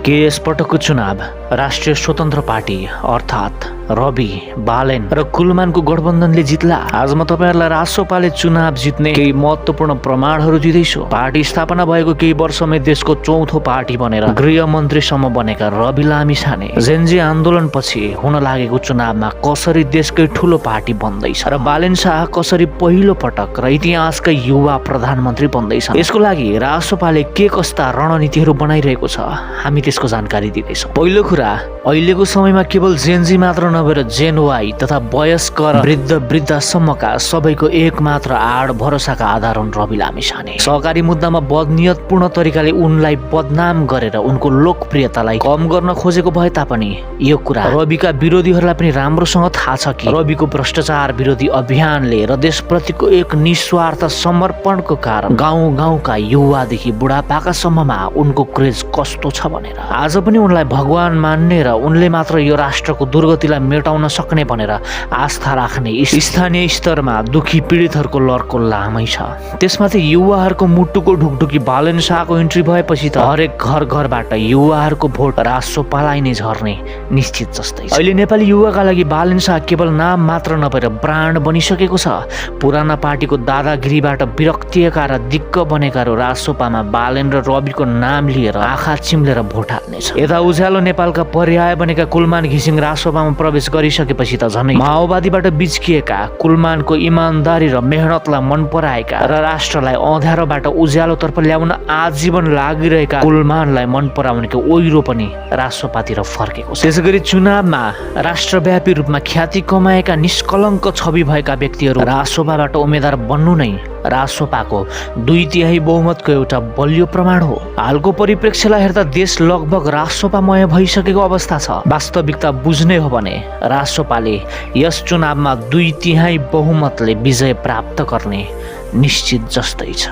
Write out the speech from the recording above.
के यसपटकको चुनाव राष्ट्रिय स्वतन्त्र पार्टी अर्थात् रवि, बालेन र कुलमानको गठबन्धनले जित्ला? आज म तपाईहरुलाई रासोपाले चुनाव जित्ने केही महत्त्वपूर्ण प्रमाणहरू दिँदैछु। पार्टी स्थापना भएको केही वर्षमै देशको चौथो पार्टी बनेर गृहमन्त्रीसम्म बनेका रवि लामिछाने जेनजी आन्दोलनपछि हुन लागेको चुनावमा कसरी देशकै ठूलो पार्टी बन्दैछ र बालेन शाह कसरी पहिलो पटक र इतिहासकै युवा प्रधानमन्त्री बन्दैछ। यसको लागि रासोपाले के कस्ता रणनीतिहरू बनाइरहेको छ, हामी त्यसको जानकारी दिँदैछौँ। पहिलो कुरा, अहिलेको समयमा केवल जेनजी मात्र नभएर जेन वाई तथा वयस्क र वृद्धसम्मका सबैको एकमात्र आड भरोसाका आधार हुन् रवि लामिछाने। सहकारी मुद्दामा बदनियतपूर्ण तरिकाले उनलाई बदनाम गरेर उनको लोकप्रियतालाई कम गर्न खोजेको भए तापनि यो कुरा रविका विरोधीहरूलाई पनि राम्रोसँग थाहा छ कि रविको भ्रष्टाचार विरोधी अभियानले र देशप्रतिको एक निस्वार्थ समर्पणको कारण गाउँ-गाउँका युवादेखि बुढापाकासम्ममा उनको क्रेज कस्तो छ भनेर। आज पनि उनलाई भगवान मान्ने र उनले मात्र यो राष्ट्रको दुर्गतिलाई मेटाउन सक्ने भनेर आस्था राख्ने स्थानीय स्तरमा दुखी पीडितहरूको लर्को लामै छ। त्यसमाथि युवाहरूको मुटुको ढुकढुकी बालेन शाहको इन्ट्री भएपछि त हरेक घरबाट युवाहरूको भोट रासोपालाई नै झर्ने निश्चित जस्तै छ। अहिले नेपाली युवाका लागि बालेन शाह केवल नाम मात्र नभएर ब्रान्ड बनिसकेको छ। पुराना पार्टीको दादागिरीबाट विरक्तिएका र दिक्क बनेकाहरू रासोपामा बालेन र रविको नाम लिएर आँखा चिम्लेर भोट हाल्नेछ। यता उज्यालो नेपालका पर्याय बनेका कुलमान घिसिङ रासोपामा प्रवेश गरिसकेपछि त झनै माओवादीबाट बिच्किएका, कुलमानको इमानदारी र मेहनतलाई मन पराएका र राष्ट्रलाई अँध्यारोबाट उज्यालोतर्फ ल्याउन आजीवन लागिरहेका कुलमानलाई मन पराउनेको ओइरो पनि रासोपातिर फर्केको छ। त्यसैगरी चुनावमा राष्ट्रव्यापी रूपमा ख्याति कमाएका निष्कलङ्क छवि भएका व्यक्तिहरू रासोपाबाट उम्मेद्वार बन्नु नै रासोपाको 2/3 बहुमतको एउटा बलियो प्रमाण हो। हालको परिप्रेक्ष्यलाई हेर्दा देश लगभग रासोपामय भइसकेको अवस्था छ। वास्तविकता बुझ्ने हो भने रासोपाले यस चुनावमा 2/3 बहुमतले विजय प्राप्त गर्ने निश्चित जस्तै छ।